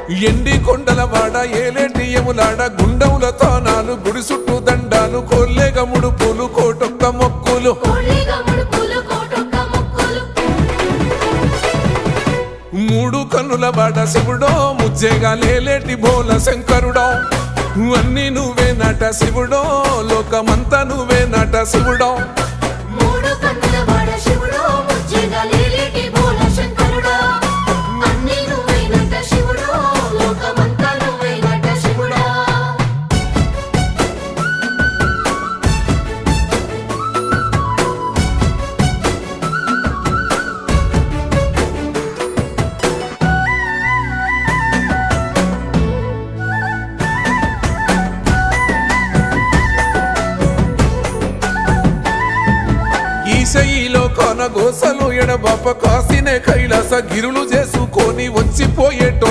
ఎండి కొండల వాడ ఏలేటియములాడ గుండముల తానాలు గుడి చుట్టూ దండాలు కోల్లేగ ముడుపులు కోటొక్క మొక్కులు మూడు కన్నుల వాడ శివుడో ముజ్జేగా లేలేటి బోల శంకరుడో అన్ని నువ్వే నట శివుడో లోకమంతా నువ్వే నట శివుడో ఈశయిలో కొన గోసలు ఎడబాప కాసినే కైలాస గిరులు చేసుకొని వచ్చిపోయేటో